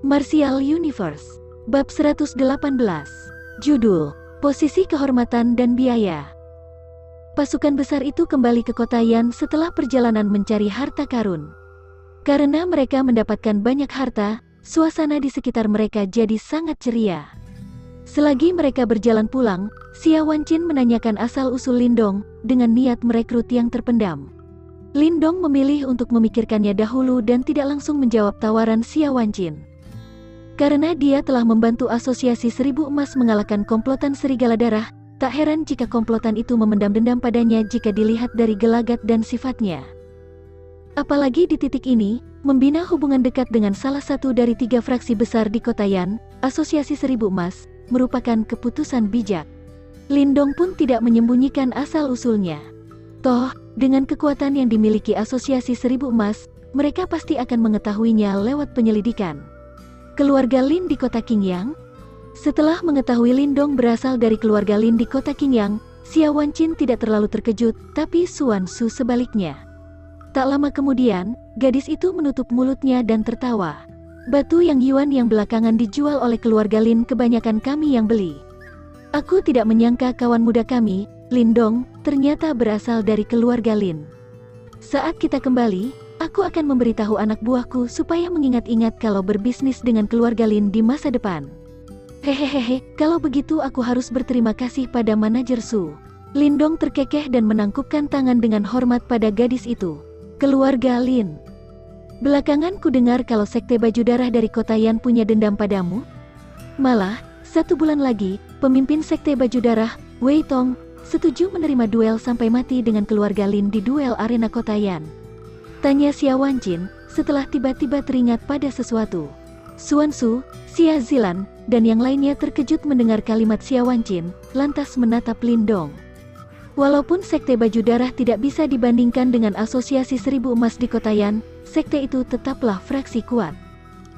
Martial Universe. Bab 118. Judul, Posisi Kehormatan dan Biaya. Pasukan besar itu kembali ke kota Yan setelah perjalanan mencari harta karun. Karena mereka mendapatkan banyak harta, suasana di sekitar mereka jadi sangat ceria. Selagi mereka berjalan pulang, Xia Wanqin menanyakan asal-usul Lindong dengan niat merekrut yang terpendam. Lindong memilih untuk memikirkannya dahulu dan tidak langsung menjawab tawaran Xia Wanqin. Karena dia telah membantu Asosiasi Seribu Emas mengalahkan komplotan Serigala Darah, tak heran jika komplotan itu memendam dendam padanya jika dilihat dari gelagat dan sifatnya. Apalagi di titik ini, membina hubungan dekat dengan salah satu dari 3 fraksi besar di kota Yan, Asosiasi Seribu Emas, merupakan keputusan bijak. Lindong pun tidak menyembunyikan asal-usulnya. Toh, dengan kekuatan yang dimiliki Asosiasi Seribu Emas, mereka pasti akan mengetahuinya lewat penyelidikan. Keluarga Lin di kota Qingyang. Setelah mengetahui Lindong berasal dari keluarga Lin di kota Qingyang, Xia Wanqin tidak terlalu terkejut, tapi Xuan Su sebaliknya. Tak lama kemudian, gadis itu menutup mulutnya dan tertawa. Batu yang Yuan yang belakangan dijual oleh keluarga Lin kebanyakan kami yang beli. Aku tidak menyangka kawan muda kami, Lindong, ternyata berasal dari keluarga Lin. Saat kita kembali, aku akan memberitahu anak buahku supaya mengingat-ingat kalau berbisnis dengan keluarga Lin di masa depan. Hehehe, kalau begitu aku harus berterima kasih pada manajer Su. Lindong terkekeh dan menangkupkan tangan dengan hormat pada gadis itu. Keluarga Lin. Belakangan ku dengar kalau Sekte Baju Darah dari kota Yan punya dendam padamu. Malah, 1 bulan lagi, pemimpin Sekte Baju Darah, Wei Tong, setuju menerima duel sampai mati dengan keluarga Lin di duel arena kota Yan. Tanya Xia Wanqin, setelah tiba-tiba teringat pada sesuatu. Xuan Su, Xia Zilan, dan yang lainnya terkejut mendengar kalimat Xia Wanqin, lantas menatap Lindong. Walaupun Sekte Baju Darah tidak bisa dibandingkan dengan Asosiasi Seribu Emas di kota Yan, sekte itu tetaplah fraksi kuat.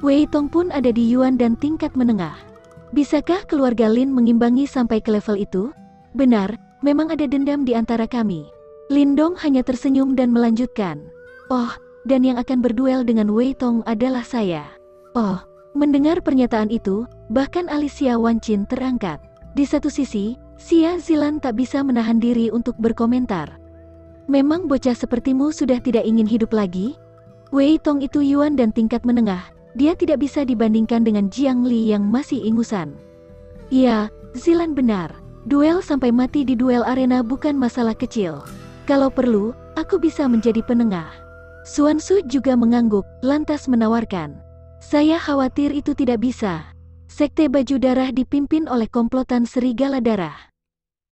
Wei Tong pun ada di Yuan dan tingkat menengah. Bisakah keluarga Lin mengimbangi sampai ke level itu? Benar, memang ada dendam di antara kami. Lindong hanya tersenyum dan melanjutkan. Oh, dan yang akan berduel dengan Wei Tong adalah saya. Oh, mendengar pernyataan itu, bahkan alis Xia Wanqin terangkat. Di satu sisi, Xia Zilan tak bisa menahan diri untuk berkomentar. Memang bocah sepertimu sudah tidak ingin hidup lagi? Wei Tong itu Yuan dan tingkat menengah, dia tidak bisa dibandingkan dengan Jiang Li yang masih ingusan. Ya, Zilan benar. Duel sampai mati di duel arena bukan masalah kecil. Kalau perlu, aku bisa menjadi penengah. Xuan Su juga mengangguk, lantas menawarkan. Saya khawatir itu tidak bisa. Sekte Baju Darah dipimpin oleh komplotan Serigala Darah.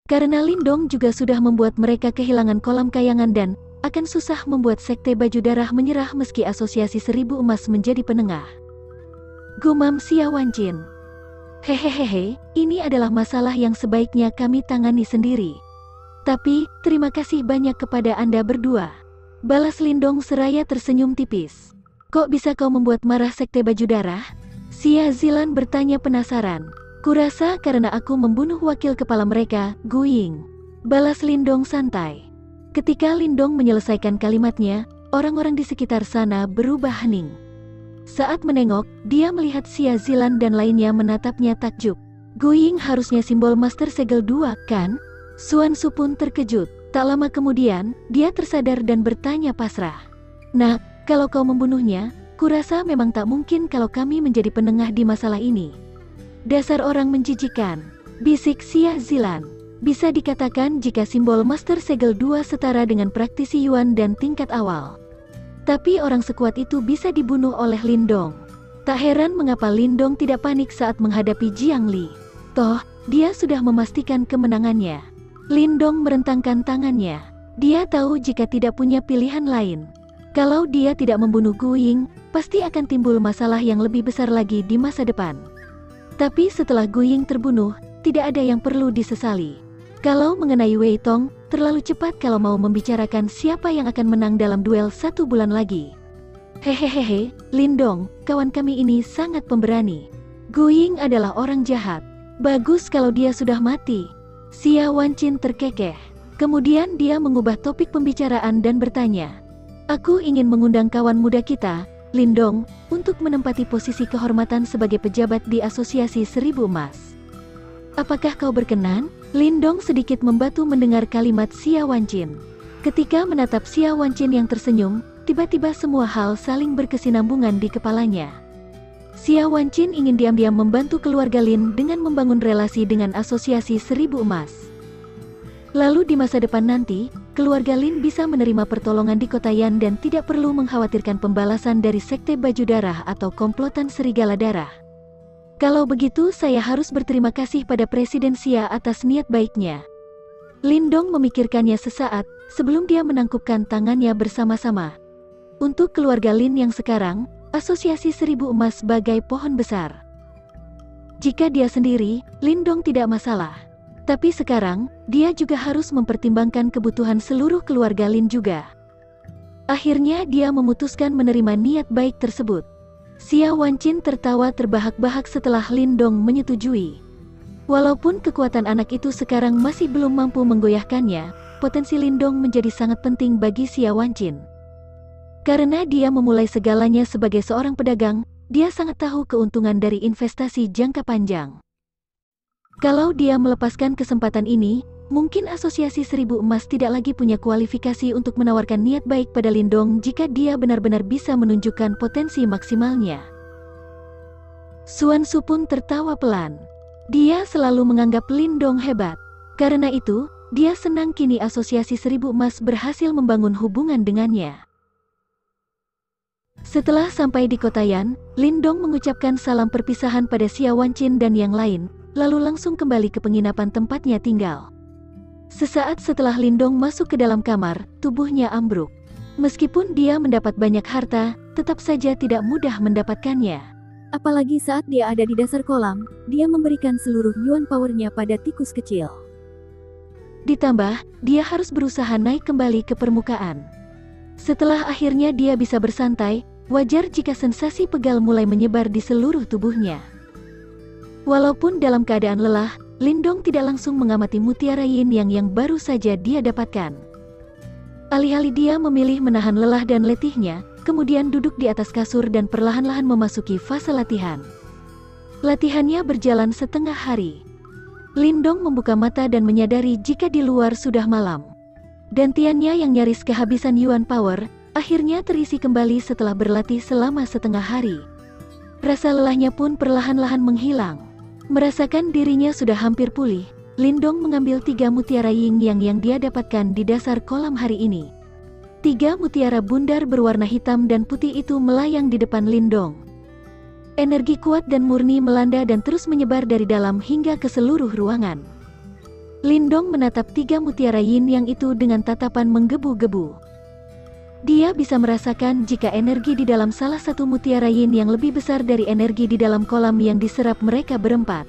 Karena Lindong juga sudah membuat mereka kehilangan kolam kayangan dan akan susah membuat Sekte Baju Darah menyerah meski Asosiasi Seribu Emas menjadi penengah. Gumam Xia Wanqin. Hehehe, ini adalah masalah yang sebaiknya kami tangani sendiri. Tapi, terima kasih banyak kepada Anda berdua. Balas Lindong seraya tersenyum tipis. Kok bisa kau membuat marah Sekte Baju Darah? Xia Zilan bertanya penasaran. Kurasa karena aku membunuh wakil kepala mereka, Gu Ying. Balas Lindong santai. Ketika Lindong menyelesaikan kalimatnya, orang-orang di sekitar sana berubah hening. Saat menengok, dia melihat Xia Zilan dan lainnya menatapnya takjub. Gu Ying harusnya simbol Master Segel 2, kan? Xuan Su pun terkejut. Tak lama kemudian, dia tersadar dan bertanya pasrah. Nah, kalau kau membunuhnya, kurasa memang tak mungkin kalau kami menjadi penengah di masalah ini. Dasar orang menjijikan, bisik Xia Zilan. Bisa dikatakan jika simbol Master Segel 2 setara dengan praktisi Yuan dan tingkat awal. Tapi orang sekuat itu bisa dibunuh oleh Lindong. Tak heran mengapa Lindong tidak panik saat menghadapi Jiang Li. Toh, dia sudah memastikan kemenangannya. Lindong merentangkan tangannya. Dia tahu jika tidak punya pilihan lain. Kalau dia tidak membunuh Gu Ying, pasti akan timbul masalah yang lebih besar lagi di masa depan. Tapi setelah Gu Ying terbunuh, tidak ada yang perlu disesali. Kalau mengenai Wei Tong, terlalu cepat kalau mau membicarakan siapa yang akan menang dalam duel 1 bulan lagi. Hehehe, Lindong, kawan kami ini sangat pemberani. Gu Ying adalah orang jahat. Bagus kalau dia sudah mati. Xia Wanqin terkekeh. Kemudian dia mengubah topik pembicaraan dan bertanya. Aku ingin mengundang kawan muda kita, Lindong, untuk menempati posisi kehormatan sebagai pejabat di Asosiasi Seribu Emas. Apakah kau berkenan? Lindong sedikit membatu mendengar kalimat Xia Wanqin. Ketika menatap Xia Wanqin yang tersenyum, tiba-tiba semua hal saling berkesinambungan di kepalanya. Xia Wanqin ingin diam-diam membantu keluarga Lin dengan membangun relasi dengan Asosiasi Seribu Emas. Lalu di masa depan nanti, keluarga Lin bisa menerima pertolongan di kota Yan dan tidak perlu mengkhawatirkan pembalasan dari Sekte Baju Darah atau komplotan Serigala Darah. Kalau begitu saya harus berterima kasih pada Presiden Xia atas niat baiknya. Lindong memikirkannya sesaat, sebelum dia menangkupkan tangannya bersama-sama. Untuk keluarga Lin yang sekarang, Asosiasi Seribu Emas bagai pohon besar. Jika dia sendiri, Lindong tidak masalah. Tapi sekarang, dia juga harus mempertimbangkan kebutuhan seluruh keluarga Lin juga. Akhirnya dia memutuskan menerima niat baik tersebut. Xia Wanqin tertawa terbahak-bahak setelah Lindong menyetujui. Walaupun kekuatan anak itu sekarang masih belum mampu menggoyahkannya, potensi Lindong menjadi sangat penting bagi Xia Wanqin. Karena dia memulai segalanya sebagai seorang pedagang, dia sangat tahu keuntungan dari investasi jangka panjang. Kalau dia melepaskan kesempatan ini, mungkin Asosiasi Seribu Emas tidak lagi punya kualifikasi untuk menawarkan niat baik pada Lindong jika dia benar-benar bisa menunjukkan potensi maksimalnya. Xuan Su pun tertawa pelan. Dia selalu menganggap Lindong hebat. Karena itu, dia senang kini Asosiasi Seribu Emas berhasil membangun hubungan dengannya. Setelah sampai di kota Yan, Lindong mengucapkan salam perpisahan pada Xia Wanqin dan yang lain, lalu langsung kembali ke penginapan tempatnya tinggal. Sesaat setelah Lindong masuk ke dalam kamar, tubuhnya ambruk. Meskipun dia mendapat banyak harta, tetap saja tidak mudah mendapatkannya. Apalagi saat dia ada di dasar kolam, dia memberikan seluruh yuan powernya pada tikus kecil. Ditambah, dia harus berusaha naik kembali ke permukaan. Setelah akhirnya dia bisa bersantai, wajar jika sensasi pegal mulai menyebar di seluruh tubuhnya. Walaupun dalam keadaan lelah, Lindong tidak langsung mengamati mutiara yin yang baru saja dia dapatkan. Alih-alih dia memilih menahan lelah dan letihnya, kemudian duduk di atas kasur dan perlahan-lahan memasuki fase latihan. Latihannya berjalan setengah hari. Lindong membuka mata dan menyadari jika di luar sudah malam. Dantiannya yang nyaris kehabisan yuan power, akhirnya terisi kembali setelah berlatih selama setengah hari. Rasa lelahnya pun perlahan-lahan menghilang. Merasakan dirinya sudah hampir pulih, Lindong mengambil 3 mutiara yin yang dia dapatkan di dasar kolam hari ini. 3 mutiara bundar berwarna hitam dan putih itu melayang di depan Lindong. Energi kuat dan murni melanda dan terus menyebar dari dalam hingga ke seluruh ruangan. Lindong menatap 3 mutiara yin yang itu dengan tatapan menggebu-gebu. Dia bisa merasakan jika energi di dalam salah satu mutiara yin yang lebih besar dari energi di dalam kolam yang diserap mereka berempat.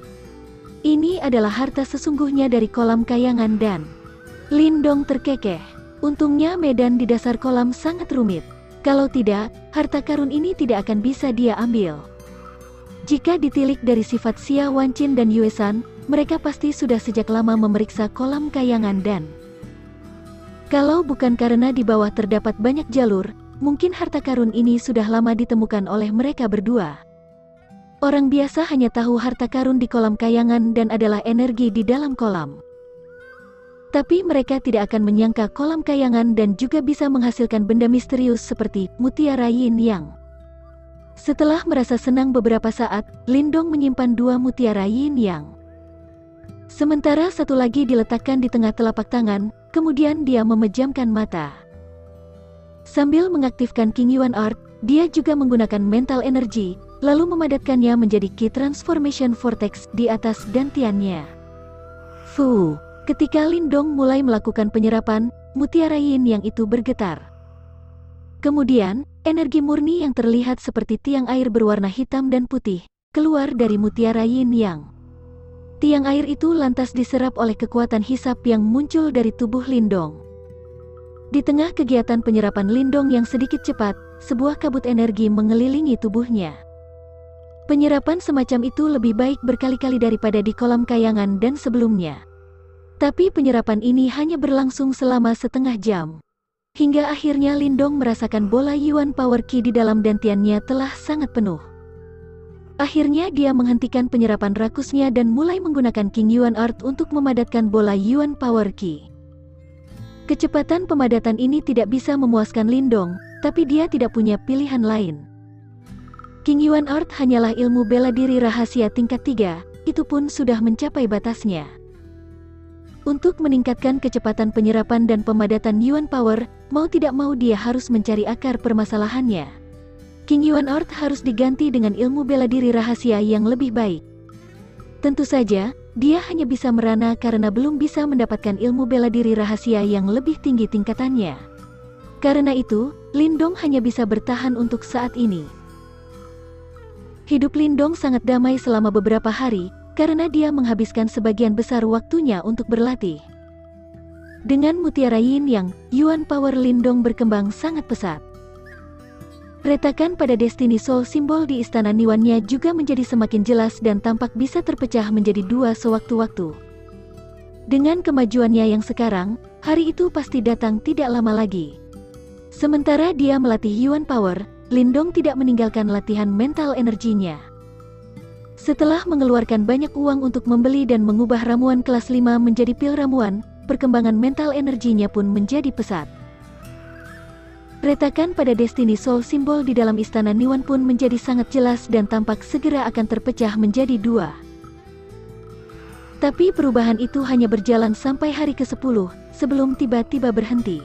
Ini adalah harta sesungguhnya dari kolam kayangan dan Lindong terkekeh. Untungnya medan di dasar kolam sangat rumit. Kalau tidak, harta karun ini tidak akan bisa dia ambil. Jika ditilik dari sifat Xia Wanqin dan Yue San, mereka pasti sudah sejak lama memeriksa kolam kayangan dan kalau bukan karena di bawah terdapat banyak jalur, mungkin harta karun ini sudah lama ditemukan oleh mereka berdua. Orang biasa hanya tahu harta karun di kolam kayangan dan adalah energi di dalam kolam. Tapi mereka tidak akan menyangka kolam kayangan dan juga bisa menghasilkan benda misterius seperti mutiara yin yang. Setelah merasa senang beberapa saat, Lindong menyimpan 2 mutiara yin yang. Sementara satu lagi diletakkan di tengah telapak tangan, kemudian dia memejamkan mata. Sambil mengaktifkan King Yuan Art, dia juga menggunakan mental energy, lalu memadatkannya menjadi Ki Transformation Vortex di atas dantiannya. Fu, ketika Lindong mulai melakukan penyerapan, mutiara yin yang itu bergetar. Kemudian, energi murni yang terlihat seperti tiang air berwarna hitam dan putih, keluar dari mutiara yin yang. Tiang air itu lantas diserap oleh kekuatan hisap yang muncul dari tubuh Lindong. Di tengah kegiatan penyerapan Lindong yang sedikit cepat, sebuah kabut energi mengelilingi tubuhnya. Penyerapan semacam itu lebih baik berkali-kali daripada di kolam kayangan dan sebelumnya. Tapi penyerapan ini hanya berlangsung selama setengah jam. Hingga akhirnya Lindong merasakan bola Yuan Power Ki di dalam dantiannya telah sangat penuh. Akhirnya dia menghentikan penyerapan rakusnya dan mulai menggunakan King Yuan Art untuk memadatkan bola Yuan Power Ki. Kecepatan pemadatan ini tidak bisa memuaskan Lindong, tapi dia tidak punya pilihan lain. King Yuan Art hanyalah ilmu bela diri rahasia tingkat 3, itu pun sudah mencapai batasnya. Untuk meningkatkan kecepatan penyerapan dan pemadatan Yuan Power, mau tidak mau dia harus mencari akar permasalahannya. King Yuan Art harus diganti dengan ilmu bela diri rahasia yang lebih baik. Tentu saja, dia hanya bisa merana karena belum bisa mendapatkan ilmu bela diri rahasia yang lebih tinggi tingkatannya. Karena itu, Lindong hanya bisa bertahan untuk saat ini. Hidup Lindong sangat damai selama beberapa hari, karena dia menghabiskan sebagian besar waktunya untuk berlatih. Dengan mutiara Yin Yang, Yuan Power Lindong berkembang sangat pesat. Retakan pada Destiny Soul simbol di istana Niwannya juga menjadi semakin jelas dan tampak bisa terpecah menjadi dua sewaktu-waktu. Dengan kemajuannya yang sekarang, hari itu pasti datang tidak lama lagi. Sementara dia melatih Yuan Power, Lindong tidak meninggalkan latihan mental energinya. Setelah mengeluarkan banyak uang untuk membeli dan mengubah ramuan kelas 5 menjadi pil ramuan, perkembangan mental energinya pun menjadi pesat. Retakan pada Destiny Soul simbol di dalam istana Niwan pun menjadi sangat jelas dan tampak segera akan terpecah menjadi dua. Tapi perubahan itu hanya berjalan sampai hari ke-10, sebelum tiba-tiba berhenti.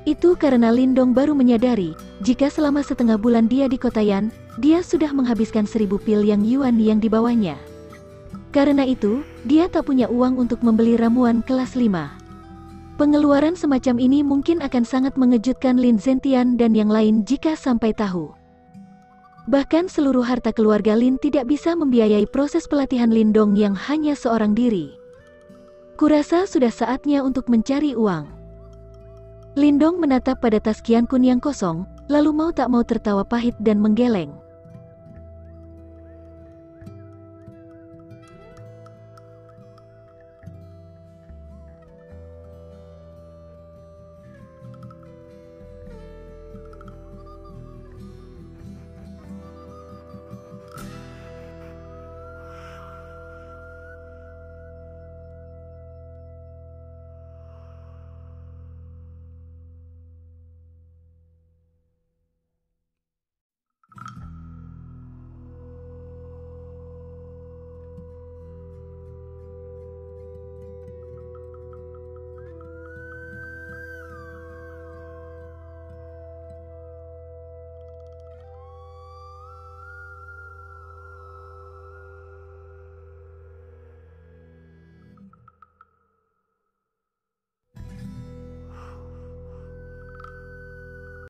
Itu karena Lindong baru menyadari, jika selama setengah bulan dia di Kota Yan, dia sudah menghabiskan 1000 pil yang Yuan yang dibawanya. Karena itu, dia tak punya uang untuk membeli ramuan kelas 5. Pengeluaran semacam ini mungkin akan sangat mengejutkan Lin Zentian dan yang lain jika sampai tahu. Bahkan seluruh harta keluarga Lin tidak bisa membiayai proses pelatihan Lindong yang hanya seorang diri. Kurasa sudah saatnya untuk mencari uang. Lindong menatap pada tas Qian Kun yang kosong, lalu mau tak mau tertawa pahit dan menggeleng.